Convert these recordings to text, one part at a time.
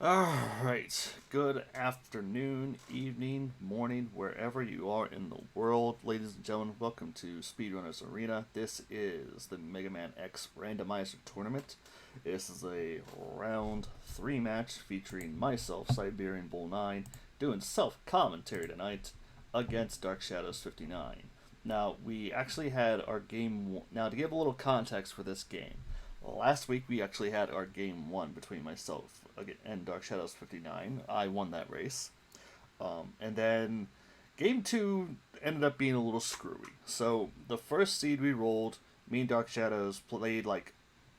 Alright, good afternoon, evening, morning, wherever you are in the world. Ladies and gentlemen, welcome to Speedrunners Arena. This is the MegaMan X Randomizer Tournament. This is a round 3 match featuring myself, Siberianbull9, doing self-commentary tonight against Darkshadows59. Now, we actually had our game... Now, to give a little context for this game, last week we actually had our game 1 between myself and Darkshadows59. I won that race. And then game 2 ended up being a little screwy. So the first seed we rolled, me and Darkshadows played like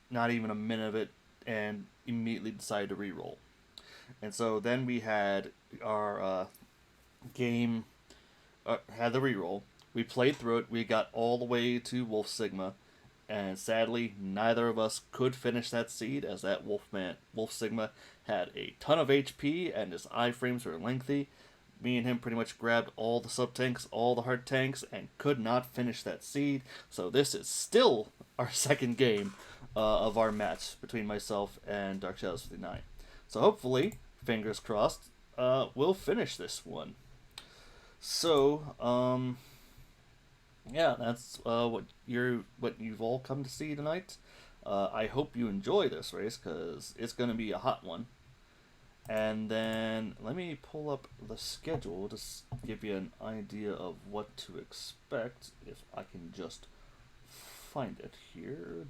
not even a minute of it and immediately decided to re-roll. And so then we had our game, had the re-roll. We played through it. We got all the way to Wolf Sigma. And sadly, neither of us could finish that seed, as that Wolf Sigma had a ton of HP and his iframes were lengthy. Me and him pretty much grabbed all the sub-tanks, all the hard tanks, and could not finish that seed. So this is still our second game of our match between myself and Darkshadows59. So hopefully, fingers crossed, we'll finish this one. So, yeah, that's what you've all come to see tonight. I hope you enjoy this race because it's going to be a hot one. And then let me pull up the schedule to give you an idea of what to expect if I can just find it here.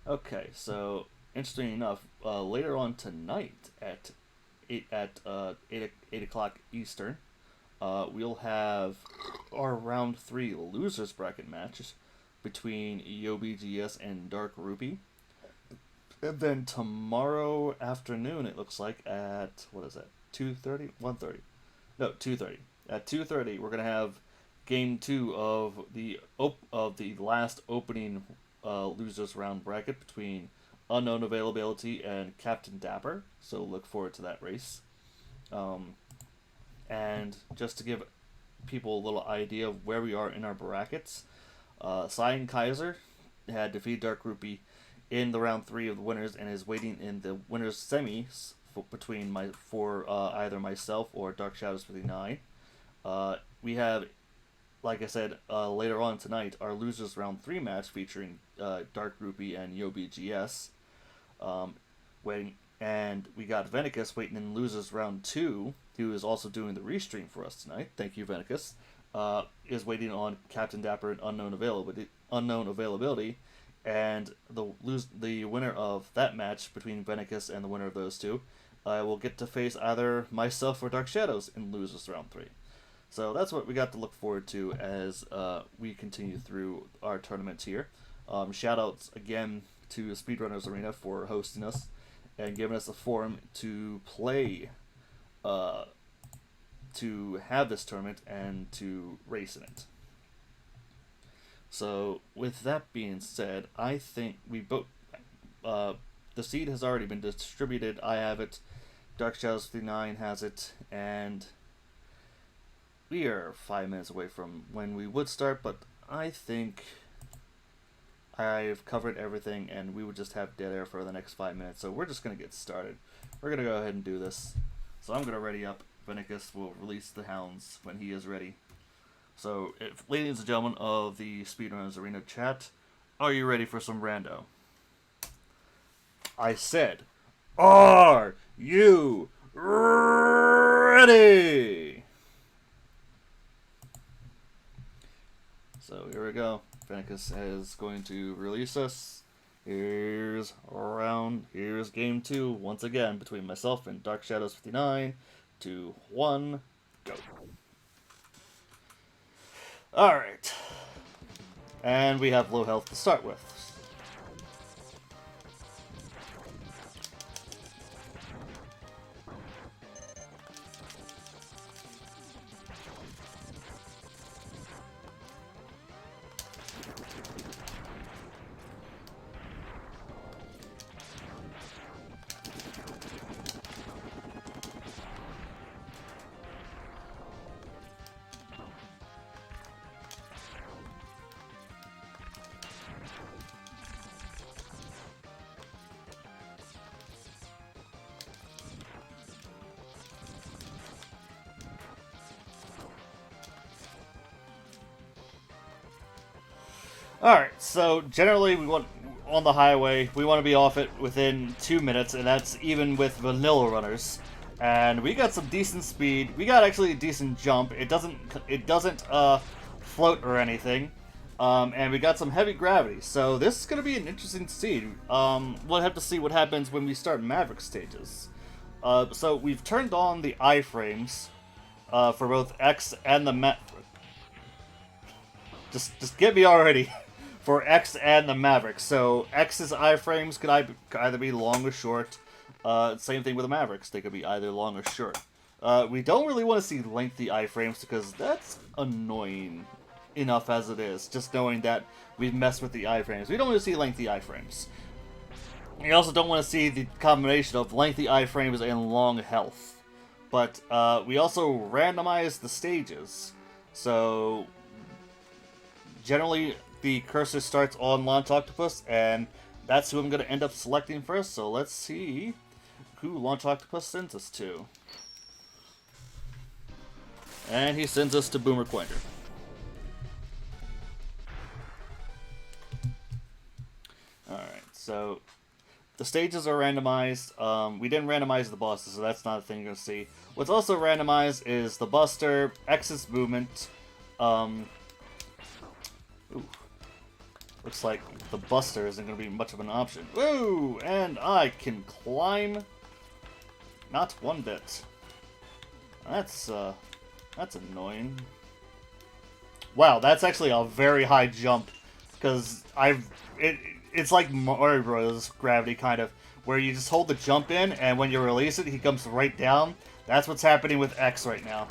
Okay, so interesting enough, later on tonight at 8 o'clock Eastern. We'll have our round 3 losers bracket matches between YoBGS and Dark Rupee. And then tomorrow afternoon, it looks like at, what is that, 2:30? 1:30? No, 2:30. At 2:30, we're going to have game 2 of the last opening losers round bracket between Unknown Availability and Captain Dapper. So look forward to that race. And just to give people a little idea of where we are in our brackets, Cyan Kaiser had defeated Dark Rupee in the round 3 of the winners and is waiting in the winners semis between either myself or Darkshadows59. We have, like I said, later on tonight, our losers round 3 match featuring Dark Rupee and YoBGS. And we got Venicus waiting in losers round 2, who is also doing the restream for us tonight. Thank you, Venicus. Is waiting on Captain Dapper and Unknown Availability, and the winner of that match between Venicus and the winner of those two will get to face either myself or Dark Shadows in losers round 3. So that's what we got to look forward to as we continue through our tournament here. Shoutouts again to Speedrunners Arena for hosting us and giving us a forum to play, to have this tournament and to race in it. So, with that being said, I think we both, the seed has already been distributed. I have it, Darkshadows59 has it, and we are 5 minutes away from when we would start, but I think I've covered everything, and we would just have dead air for the next 5 minutes, so we're just going to get started. We're going to go ahead and do this. So I'm going to ready up. Venicus will release the hounds when he is ready. So, ladies and gentlemen of the Speedrunners Arena chat, are you ready for some rando? I said, are you ready? So here we go. Venicus is going to release us. Here's game 2 once again between myself and Darkshadows59. 2, 1, go. Alright. And we have low health to start with. Alright, so generally we want on the highway, we want to be off it within 2 minutes, and that's even with vanilla runners. And we got some decent speed. We got actually a decent jump. It doesn't float or anything. And we got some heavy gravity. So this is going to be an interesting seed. We'll have to see what happens when we start Maverick stages. So we've turned on the iframes for both X and the Just get me already. For X and the Maverick. So X's iframes could either be long or short. Same thing with the Mavericks. They could be either long or short. We don't really want to see lengthy iframes because that's annoying enough as it is. Just knowing that we've messed with the iframes. We don't want to see lengthy iframes. We also don't want to see the combination of lengthy iframes and long health. But we also randomize the stages. So generally the cursor starts on Launch Octopus, and that's who I'm going to end up selecting first, so let's see who Launch Octopus sends us to. And he sends us to Boomer Quanger. Alright, so the stages are randomized. We didn't randomize the bosses, so that's not a thing you're going to see. What's also randomized is the Buster, X's movement. Looks like the Buster isn't going to be much of an option. Woo! And I can climb. Not one bit. That's annoying. Wow, that's actually a very high jump. Because it's like Mario Bros. Gravity, kind of. Where you just hold the jump in, and when you release it, he comes right down. That's what's happening with X right now.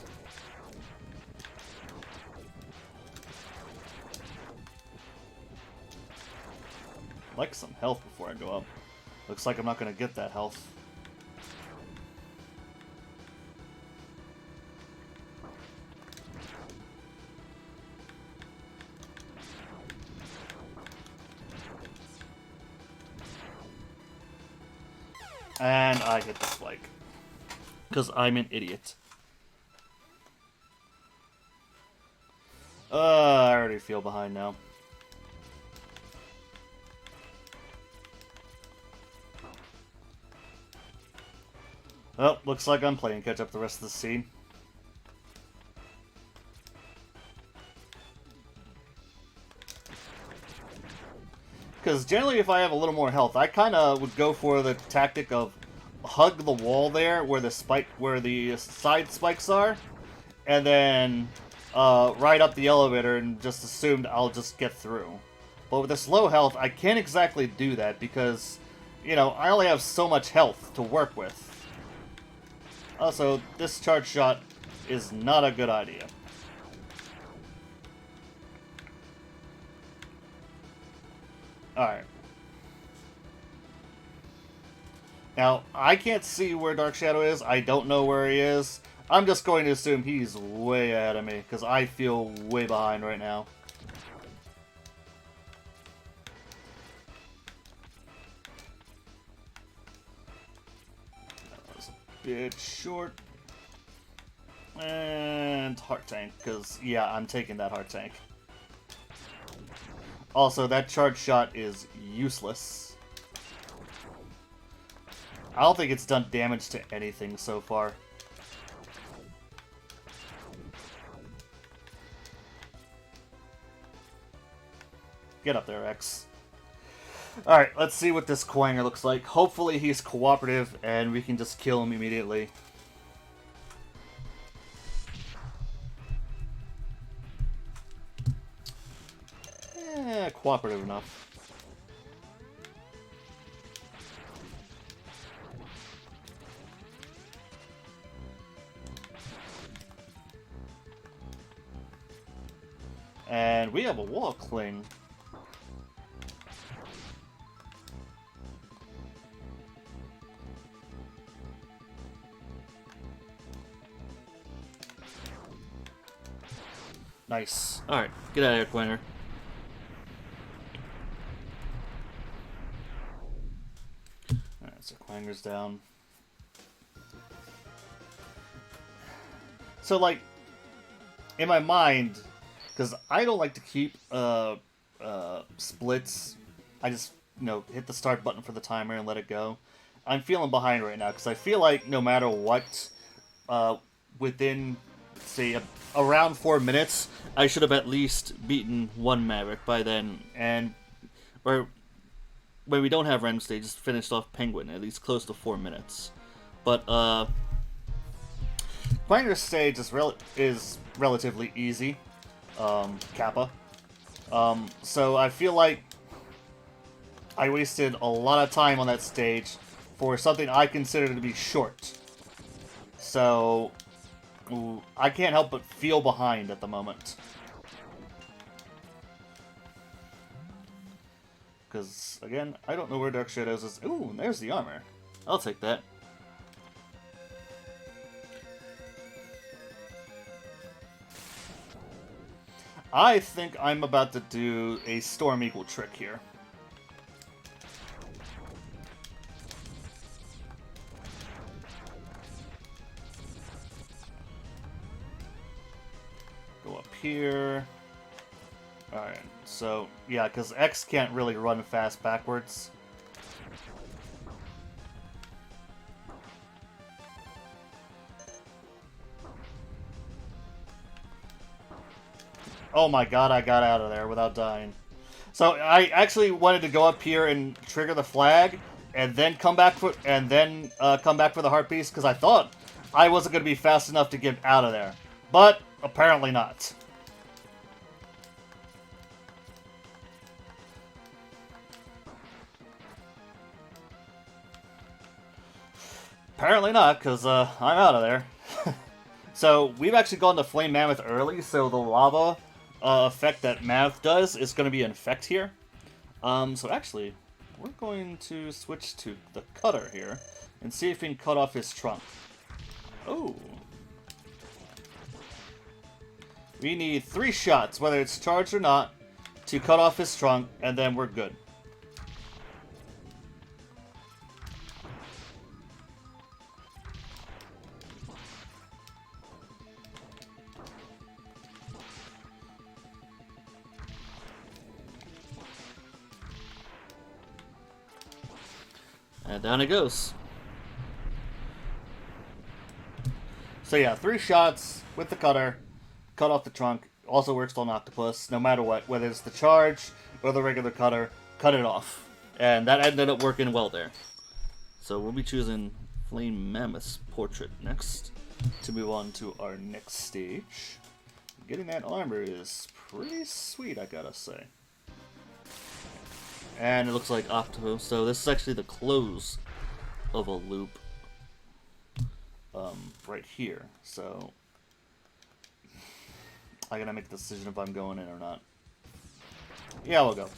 Like some health before I go up. Looks like I'm not going to get that health. And I hit the spike. Because I'm an idiot. I already feel behind now. Well, looks like I'm playing catch up the rest of the scene. Because generally if I have a little more health, I kind of would go for the tactic of hug the wall there where the side spikes are, and then ride up the elevator and just assumed I'll just get through. But with this low health, I can't exactly do that because, you know, I only have so much health to work with. Also, this charge shot is not a good idea. Alright. Now, I can't see where Dark Shadow is. I don't know where he is. I'm just going to assume he's way ahead of me, because I feel way behind right now. That was a bit short. And Heart Tank, because, yeah, I'm taking that Heart Tank. Also, that charge shot is useless. I don't think it's done damage to anything so far. Get up there, X. Alright, let's see what this Quanger looks like. Hopefully he's cooperative and we can just kill him immediately. Cooperative enough. And we have a wall cling. Nice. Alright, get out of here, Quanger. Alright, so Quanger's down. So, like, in my mind, because I don't like to keep splits, I just, hit the start button for the timer and let it go. I'm feeling behind right now because I feel like no matter what, within, say, around 4 minutes, I should have at least beaten one Maverick by then, and or when we don't have random stages, finished off Penguin at least close to 4 minutes. But Grinder stage is relatively easy, Kappa. So I feel like I wasted a lot of time on that stage for something I consider to be short. So I can't help but feel behind at the moment. Because, again, I don't know where Darkshadows is. Ooh, there's the armor. I'll take that. I think I'm about to do a Storm Eagle trick here. Go up here. Alright, so, yeah, because X can't really run fast backwards. Oh my god, I got out of there without dying. So I actually wanted to go up here and trigger the flag, and then come back for the heart piece, because I thought I wasn't going to be fast enough to get out of there. But apparently not. Apparently not, because I'm out of there. So we've actually gone to Flame Mammoth early, so the lava effect that Mammoth does is going to be in effect here. So actually, we're going to switch to the cutter here and see if we can cut off his trunk. Oh. We need 3 shots, whether it's charged or not, to cut off his trunk, and then we're good. And down it goes. So yeah, 3 shots with the cutter, cut off the trunk. Also works on Octopus, no matter what, whether it's the charge or the regular cutter, cut it off. And that ended up working well there. So we'll be choosing Flame Mammoth's portrait next to move on to our next stage. Getting that armor is pretty sweet, I gotta say. And it looks like Octopus, so this is actually the close of a loop right here. So I gotta make a decision if I'm going in or not. Yeah, we'll go.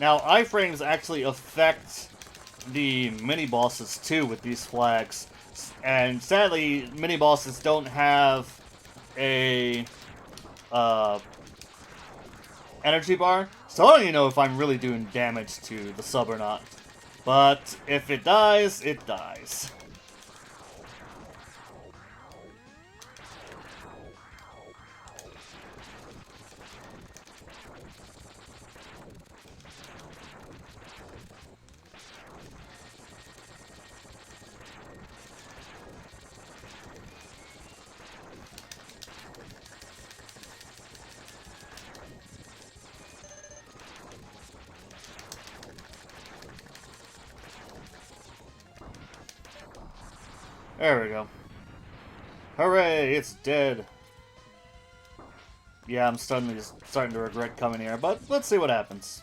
Now, iframes actually affect the mini-bosses too with these flags. And sadly, mini-bosses don't have a energy bar, so I don't even know if I'm really doing damage to the sub or not. But if it dies, it dies. There we go. Hooray, it's dead. Yeah, I'm starting to regret coming here, but let's see what happens.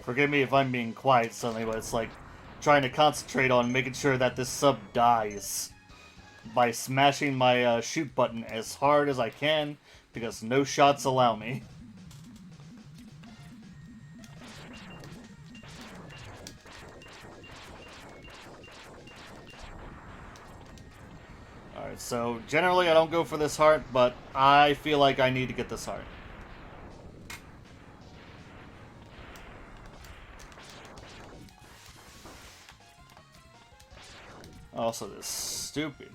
Forgive me if I'm being quiet suddenly, but it's like trying to concentrate on making sure that this sub dies by smashing my shoot button as hard as I can, because no shots allow me. Alright, so generally I don't go for this heart, but I feel like I need to get this heart. Also, this stupid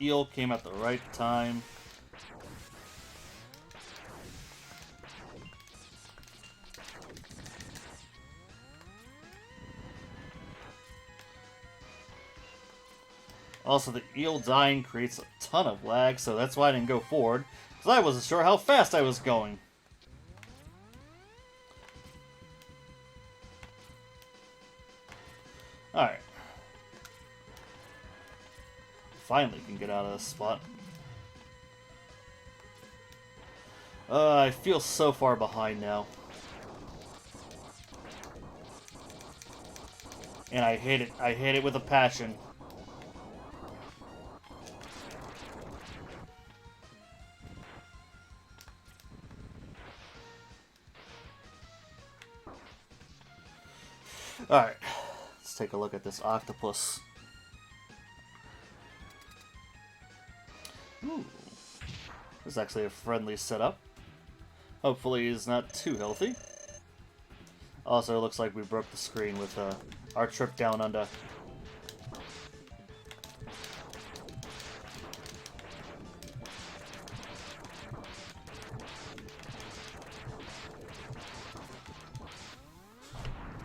eel came at the right time. Also, the eel dying creates a ton of lag, so that's why I didn't go forward, because I wasn't sure how fast I was going. Alright. Finally can get out of this spot. I feel so far behind now. And I hate it. I hate it with a passion. Alright. Let's take a look at this octopus. Ooh. This is actually a friendly setup. Hopefully he's not too healthy. Also, it looks like we broke the screen with our trip down under.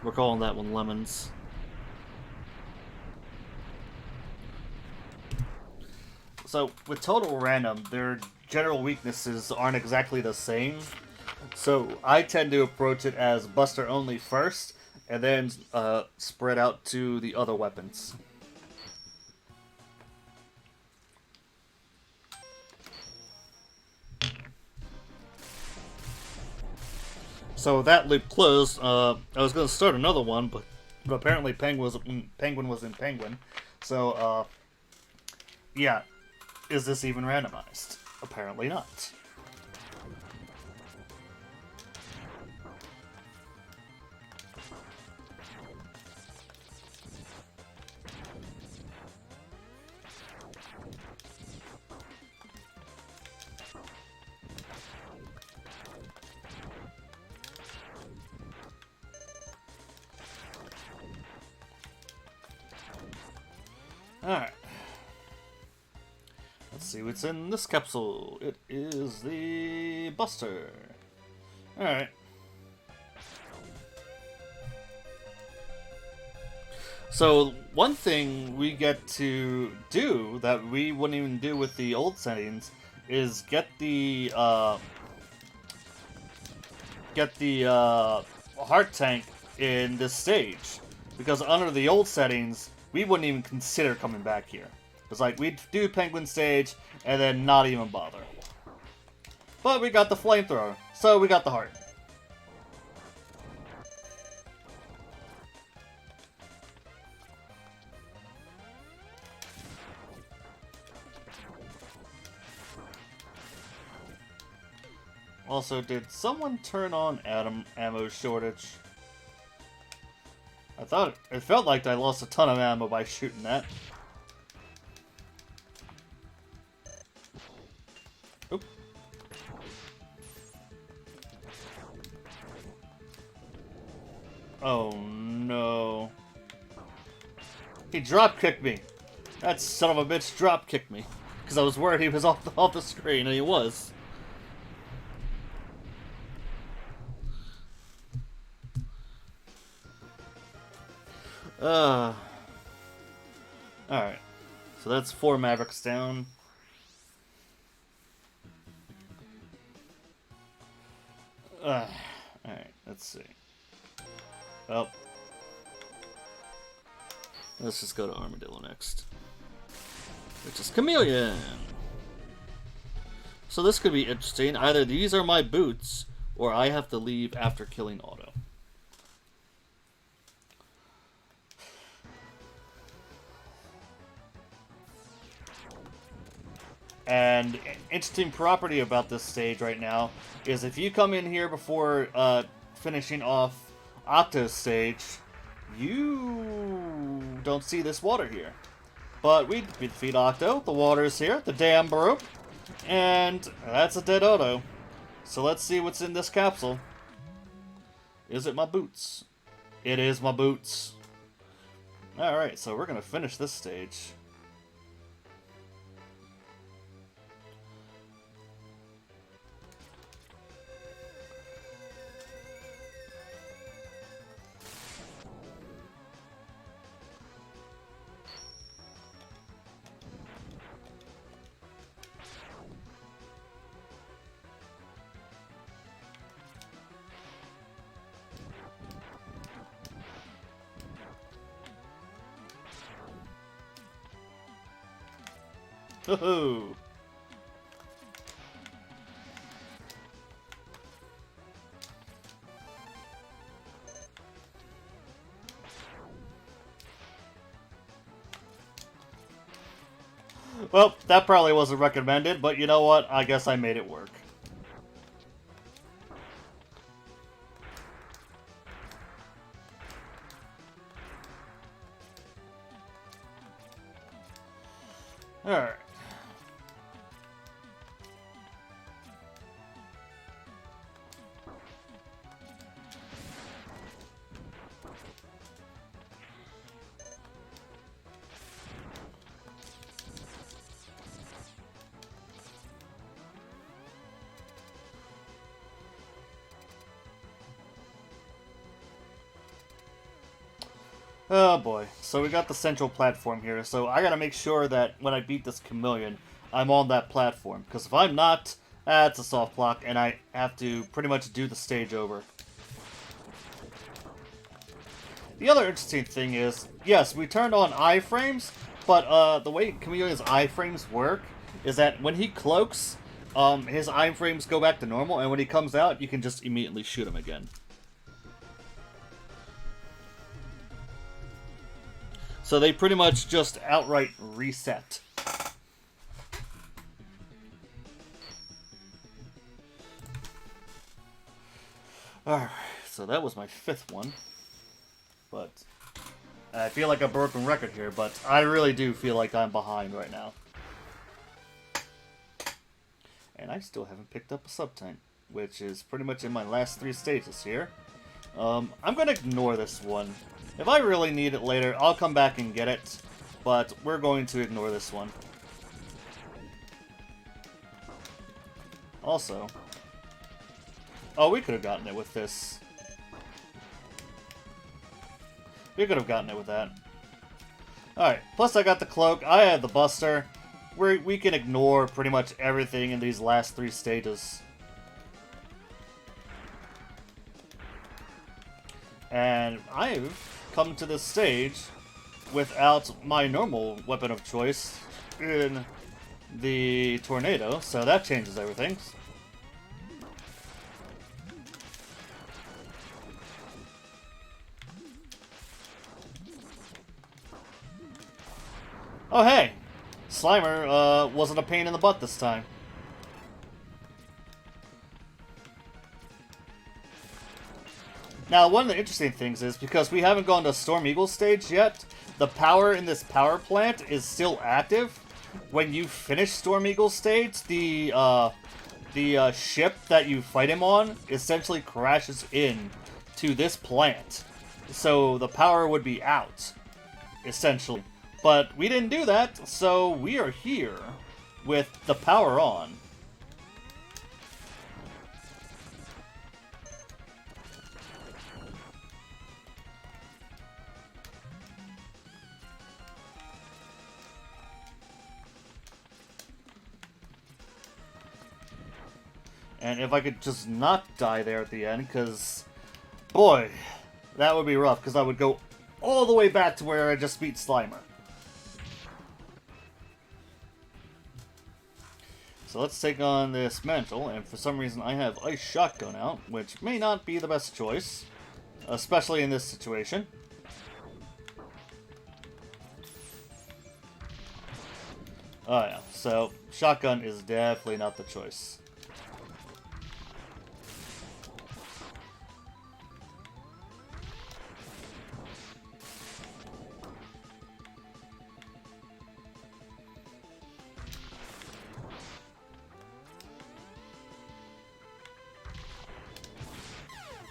We're calling that one lemons. So, with total random, their general weaknesses aren't exactly the same. So, I tend to approach it as Buster only first, and then spread out to the other weapons. So, that loop closed. I was going to start another one, but apparently Penguin was in Penguin. So, yeah. Is this even randomized? Apparently not. Alright. Let's see what's in this capsule. It is the Buster. Alright. So, one thing we get to do that we wouldn't even do with the old settings is get the heart tank in this stage. Because under the old settings, we wouldn't even consider coming back here. It's like, we'd do Penguin stage, and then not even bother. But we got the flamethrower, so we got the heart. Also, did someone turn on ammo shortage? It felt like I lost a ton of ammo by shooting that. Oop. Oh no. He drop-kicked me. That son of a bitch drop-kicked me. Because I was worried he was off the screen, and he was. Alright. So that's 4 Mavericks down. Alright, let's see. Well, let's just go to Armadillo next. Which is Chameleon. So this could be interesting. Either these are my boots, or I have to leave after killing Otto. And interesting property about this stage right now is if you come in here before finishing off Octo's stage, you don't see this water here. But we defeat Octo, the water is here, the dam broke, and that's a dead Odo. So let's see what's in this capsule. Is it my boots? It is my boots. Alright, so we're going to finish this stage. Woohoo! Well, that probably wasn't recommended, but you know what? I guess I made it work. Alright. Oh boy. So we got the central platform here, so I gotta make sure that when I beat this chameleon, I'm on that platform. Because if I'm not, that's a soft block, and I have to pretty much do the stage over. The other interesting thing is, yes, we turned on iframes, but the way Chameleon's iframes work is that when he cloaks, his iframes go back to normal, and when he comes out, you can just immediately shoot him again. So they pretty much just outright reset. Alright, so that was my 5th one. But I feel like a broken record here, but I really do feel like I'm behind right now. And I still haven't picked up a subtank, which is pretty much in my last 3 stages here. I'm going to ignore this one. If I really need it later, I'll come back and get it, but we're going to ignore this one. Also, oh, we could have gotten it with this. We could have gotten it with that. Alright, plus I got the cloak, I have the buster. We can ignore pretty much everything in these last 3 stages. And I've come to this stage without my normal weapon of choice in the tornado, so that changes everything. Oh hey! Slimer wasn't a pain in the butt this time. Now, one of the interesting things is, because we haven't gone to Storm Eagle stage yet, the power in this power plant is still active. When you finish Storm Eagle stage, the ship that you fight him on essentially crashes in to this plant. So the power would be out, essentially. But we didn't do that, so we are here with the power on. And if I could just not die there at the end, because, boy, that would be rough, because I would go all the way back to where I just beat Slimer. So let's take on this mantle, and for some reason I have Ice Shotgun out, which may not be the best choice, especially in this situation. Oh yeah, so shotgun is definitely not the choice.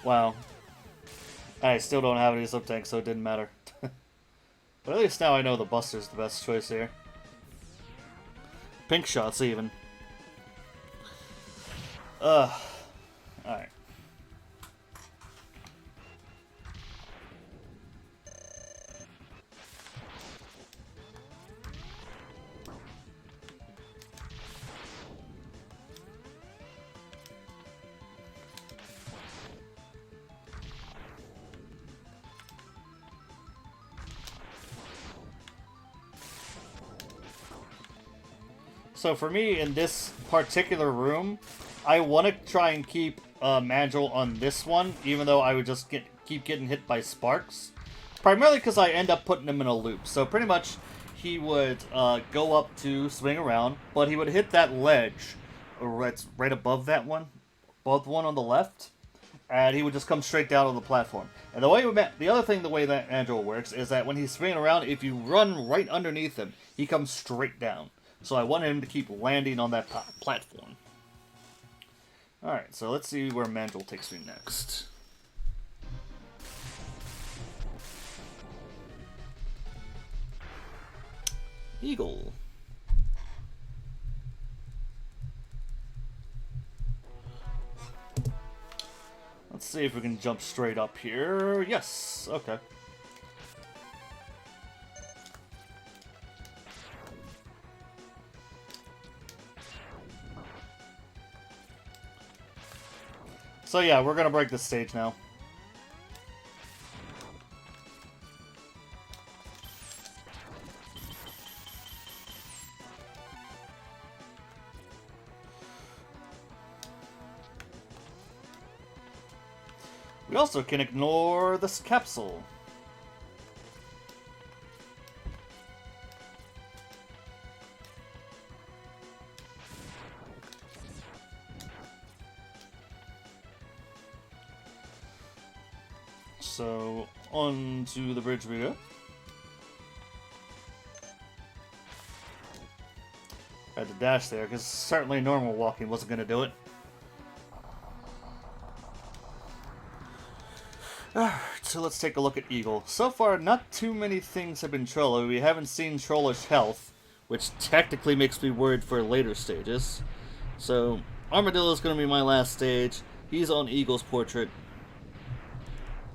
Wow. I still don't have any sub-tanks, so it didn't matter. But at least now I know the Buster's the best choice here. Pink shots, even. Alright. So for me, in this particular room, I want to try and keep Mandrill on this one, even though I would just keep getting hit by sparks. Primarily because I end up putting him in a loop. So pretty much, he would go up to swing around, but he would hit that ledge, right above that one, above the one on the left, and he would just come straight down on the platform. And the way that Mandrill works is that when he's swinging around, if you run right underneath him, he comes straight down. So I want him to keep landing on that platform. Alright, so let's see where Mandrill takes me next. Eagle. Let's see if we can jump straight up here. Yes, okay. So yeah, we're gonna break this stage now. We also can ignore this capsule. So, on to the bridge we go. I had to dash there, because certainly normal walking wasn't going to do it. Alright, so let's take a look at Eagle. So far, not too many things have been Trollo. We haven't seen Trollish health, which technically makes me worried for later stages. So, Armadillo's going to be my last stage. He's on Eagle's portrait.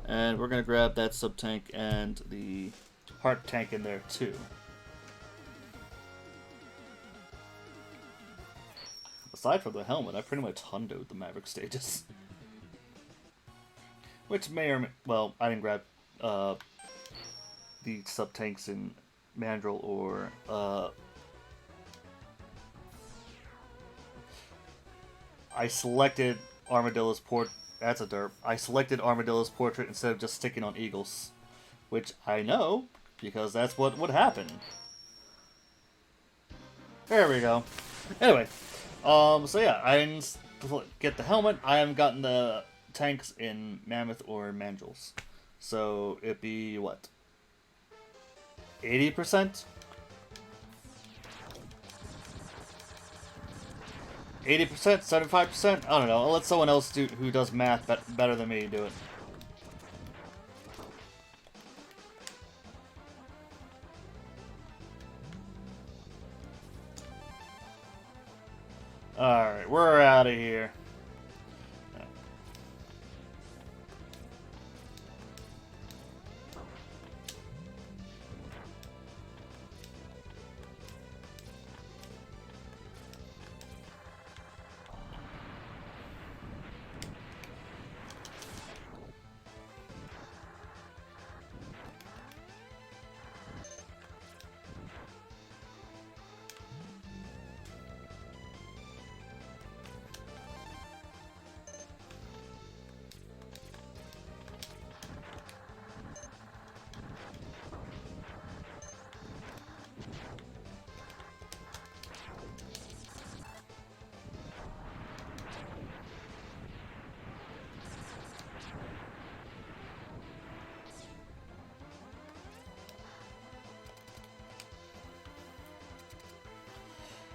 And we're going to grab that sub-tank and the heart tank in there too. Aside from the helmet, I pretty much hundoed the Maverick stages. Which may or may... Well, I didn't grab the sub-tanks in Mandrill or... I selected Armadillo's port. That's a derp. I selected Armadillo's portrait instead of just sticking on Eagle's. Which I know, because that's what would happen. There we go. Anyway, so yeah, I didn't get the helmet. I haven't gotten the tanks in Mammoth or Mandrill's. So it'd be, what? 80%? 80%? 75%? I don't know. I'll let someone else who does math better than me do it. Alright, we're out of here.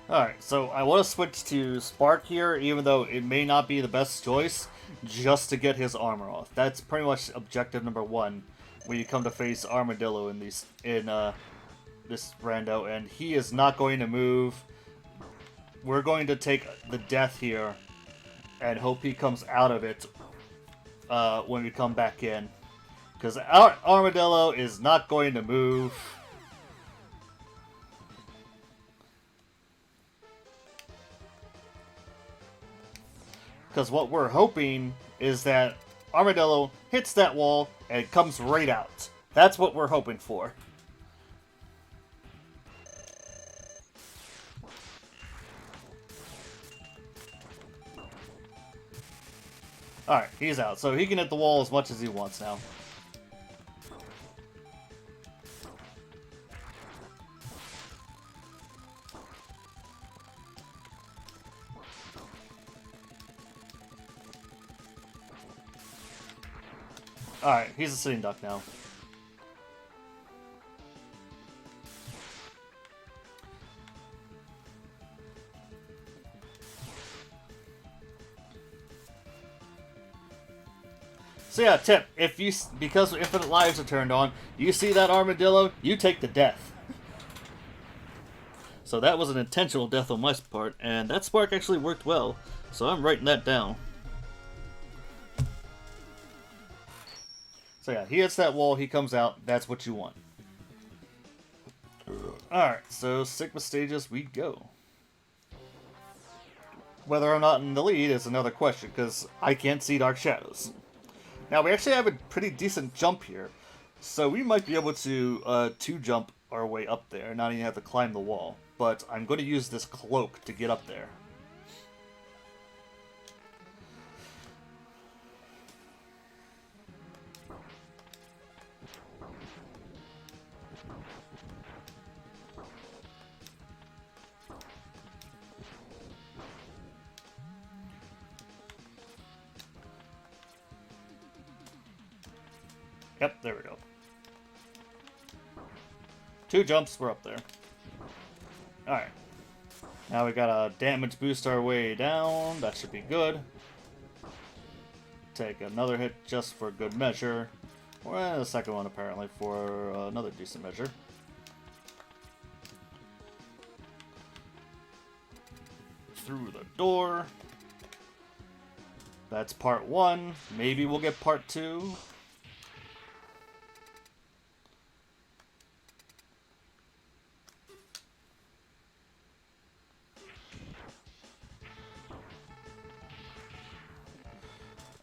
Alright, so I want to switch to Spark here, even though it may not be the best choice, just to get his armor off. That's pretty much objective number one when you come to face Armadillo in this rando, and he is not going to move. We're going to take the death here and hope he comes out of it when we come back in. Because our Armadillo is not going to move. Because what we're hoping is that Armadillo hits that wall and comes right out. That's what we're hoping for. Alright, he's out. So he can hit the wall as much as he wants now. Alright, he's a sitting duck now. So yeah, tip, because infinite lives are turned on, you see that Armadillo, you take the death. So that was an intentional death on my part, and that spark actually worked well, so I'm writing that down. So yeah, he hits that wall, he comes out, that's what you want. Alright, so Sigma stages we go. Whether I'm not in the lead is another question, because I can't see Dark Shadows. Now, we actually have a pretty decent jump here, so we might be able to 2-jump our way up there, not even have to climb the wall. But I'm going to use this cloak to get up there. Yep, there we go. 2 jumps, we're up there. Alright. Now we gotta damage boost our way down. That should be good. Take another hit just for good measure. Or the second one, apparently, for another decent measure. Through the door. That's part 1. Maybe we'll get part 2.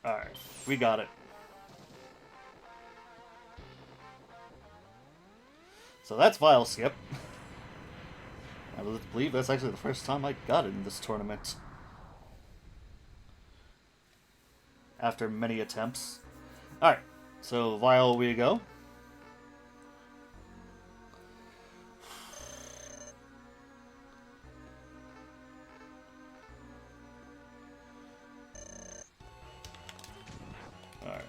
Alright, we got it. So that's Vile Skip. I believe that's actually the first time I got it in this tournament. After many attempts. Alright, so Vile we go. Alright.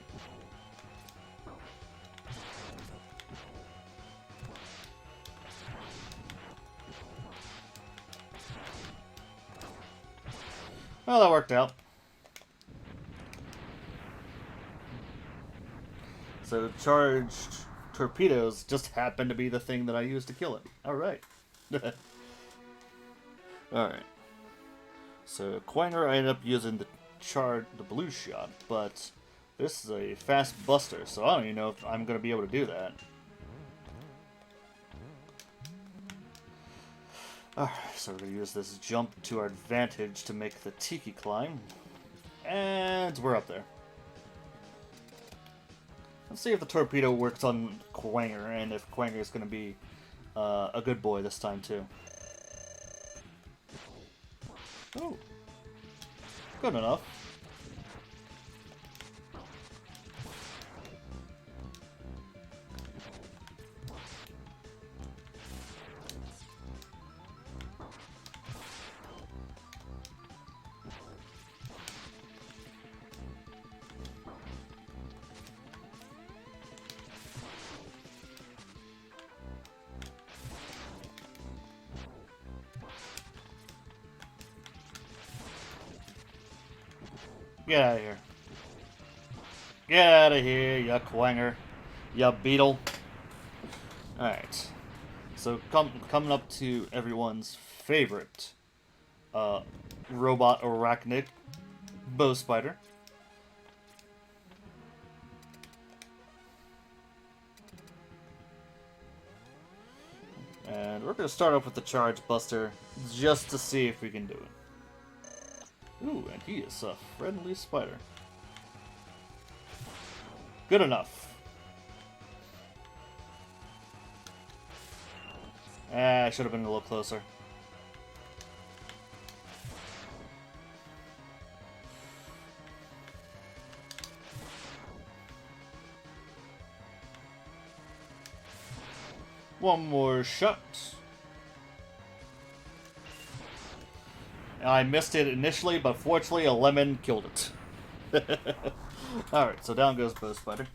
Well, that worked out. So charged torpedoes just happened to be the thing that I used to kill it. Alright. Alright. So Quanger I ended up using the blue shot, but this is a fast buster, so I don't even know if I'm going to be able to do that. Alright, so we're going to use this jump to our advantage to make the Tiki climb. And we're up there. Let's see if the torpedo works on Quanger, and if Quanger is going to be a good boy this time, too. Oh. Good enough. Get out of here. Get out of here, you quanger. You beetle. Alright. So coming up to everyone's favorite robot arachnid, bow spider. And we're going to start off with the Charge Buster, just to see if we can do it. Ooh, and he is a friendly spider. Good enough. I should have been a little closer. One more shot. I missed it initially, but fortunately a lemon killed it. Alright, so down goes Bow Spider.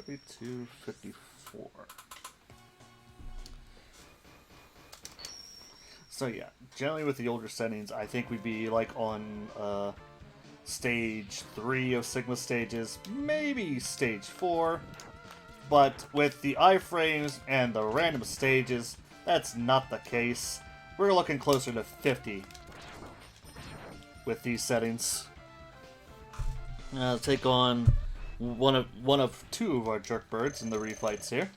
$32.54. So yeah, generally with the older settings, I think we'd be like on stage 3 of Sigma stages, maybe stage 4. But with the iframes and the random stages, that's not the case. We're looking closer to 50 with these settings. Take on one of two of our jerk birds in the refights here.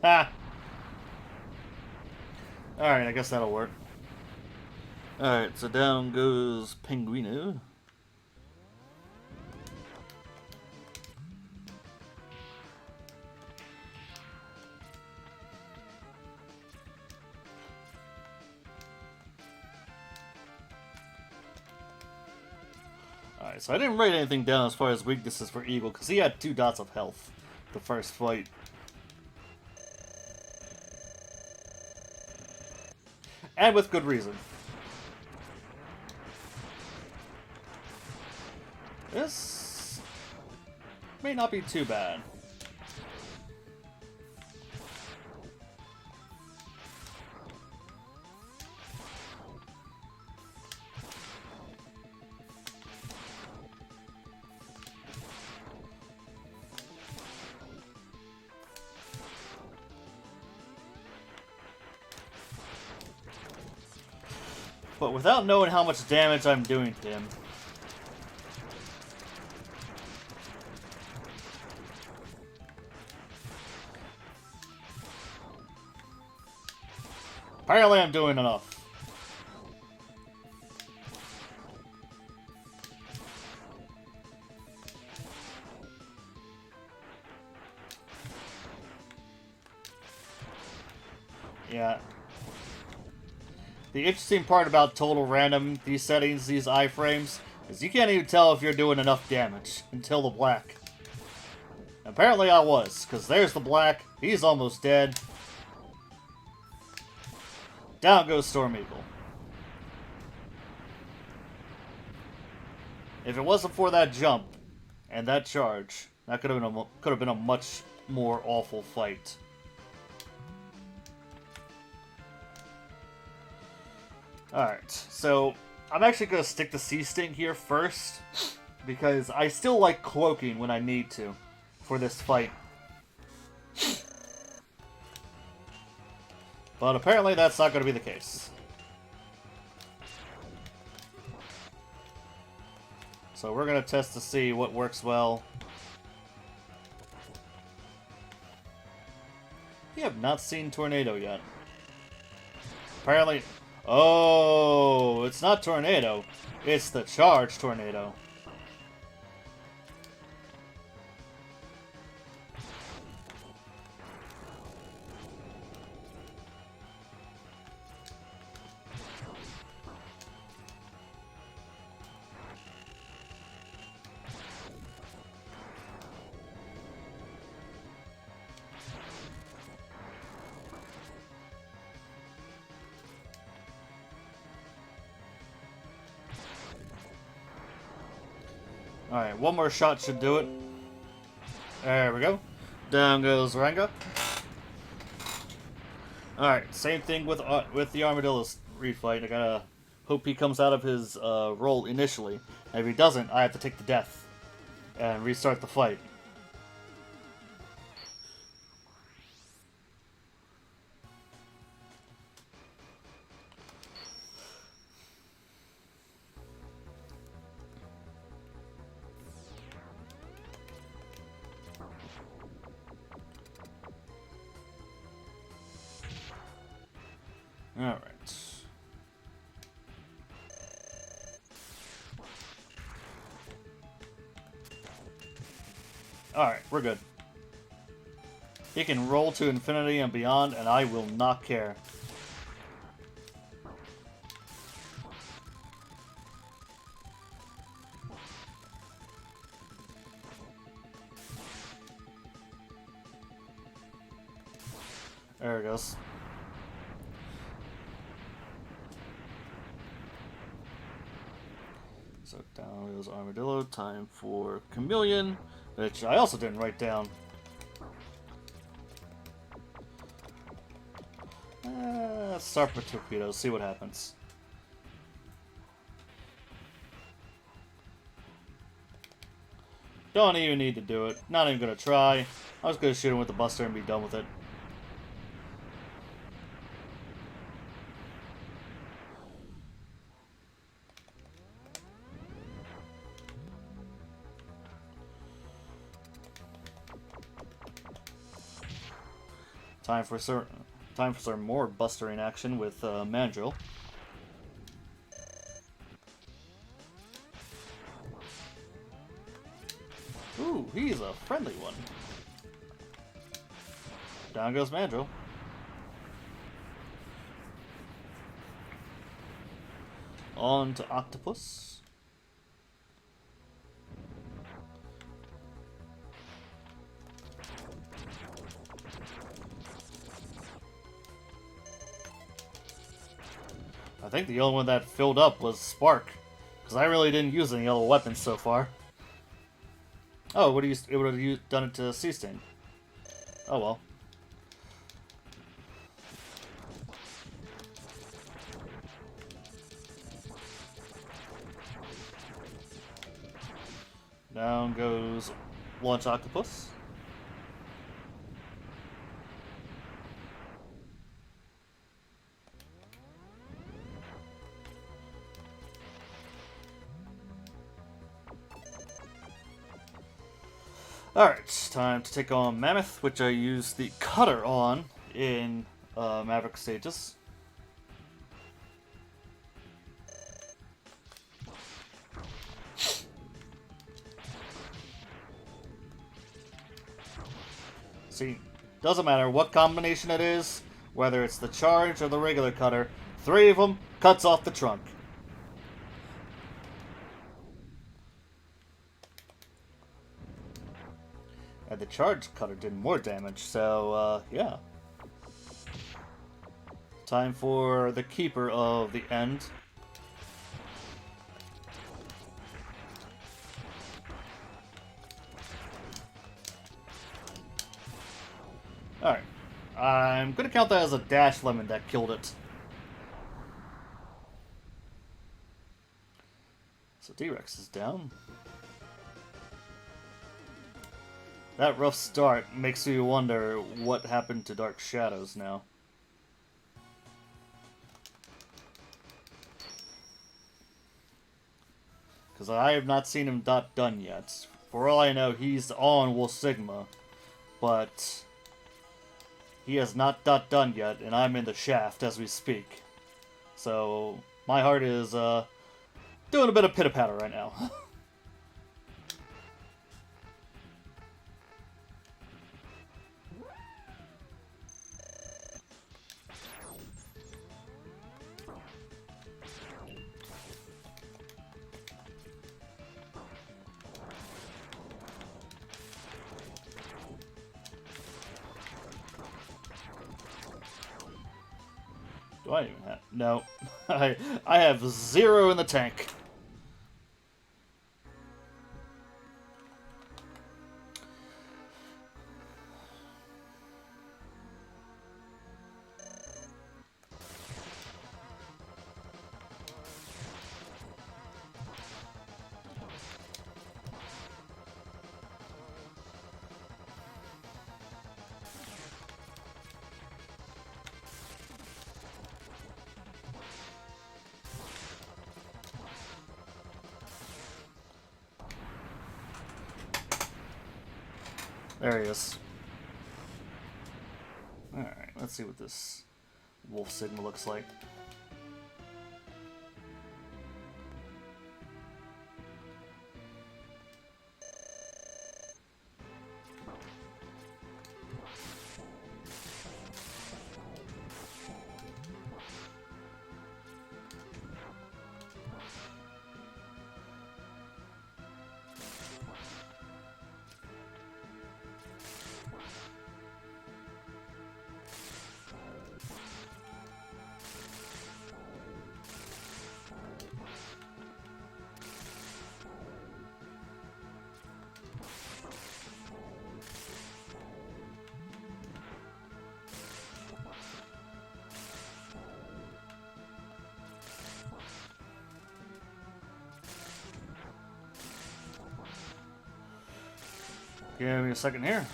Ha! Alright, I guess that'll work. Alright, so down goes Penguino. Alright, so I didn't write anything down as far as weaknesses for Eagle, because he had 2 dots of health the first fight. And with good reason. This may not be too bad. But without knowing how much damage I'm doing to him. Apparently I'm doing enough. Yeah. The interesting part about total random, these settings, these iframes, is you can't even tell if you're doing enough damage until the black. Apparently I was, because there's the black, he's almost dead. Down goes Storm Eagle. If it wasn't for that jump and that charge, that could have been a much more awful fight. Alright, so I'm actually going to stick to Sea Sting here first, because I still like cloaking when I need to for this fight. But apparently that's not going to be the case. So we're going to test to see what works well. We have not seen Tornado yet. Apparently... Oh, it's not Tornado. It's the Charge Tornado. Alright, one more shot should do it. There we go. Down goes Ranga. Alright, same thing with the Armadillo's refight. I gotta hope he comes out of his role initially. And if he doesn't, I have to take the death and restart the fight. Alright. Alright, we're good. He can roll to infinity and beyond, and I will not care. There it goes. So down goes Armadillo. Time for Chameleon, which I also didn't write down. Let's start with Torpedo, see what happens. Don't even need to do it. Not even gonna try. I'm just gonna shoot him with the Buster and be done with it. Time for some more bustering action with Mandrill. Ooh, he's a friendly one. Down goes Mandrill. On to Octopus. I think the only one that filled up was Spark, because I really didn't use any other weapons so far. Oh, it would have done it to C-Sting. Oh well. Down goes Launch Octopus. Alright, time to take on Mammoth, which I used the cutter on in Maverick stages. See, doesn't matter what combination it is, whether it's the charge or the regular cutter, 3 of them cuts off the trunk. And the charge cutter did more damage, so, yeah. Time for the keeper of the end. Alright. I'm gonna count that as a dash lemon that killed it. So D-Rex is down. That rough start makes me wonder what happened to Dark Shadows now. Because I have not seen him done yet. For all I know, he's on Wolf Sigma, but he has not done yet, and I'm in the shaft as we speak. So my heart is doing a bit of pitter-patter right now. Do I even have... No. I have 0 in the tank. There he is. Alright, let's see what this Wolf Sigma looks like. Give me a second here.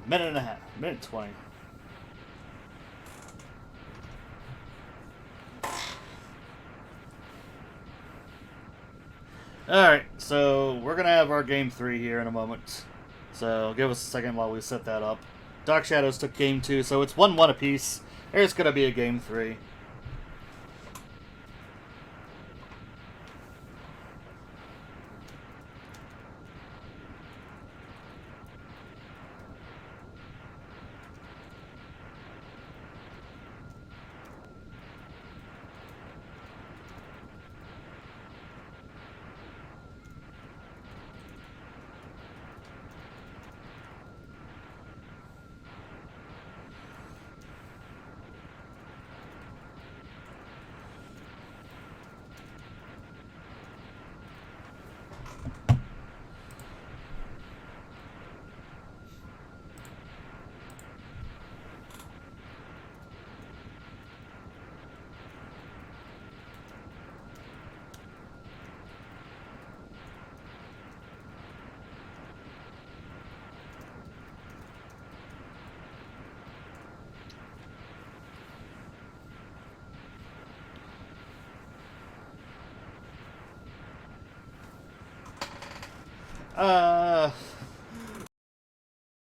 Minute and a half. Minute 20. Alright, so we're going to have our game 3 here in a moment. So give us a second while we set that up. Dark Shadows took game 2, so it's 1-1 apiece. There's going to be a game 3.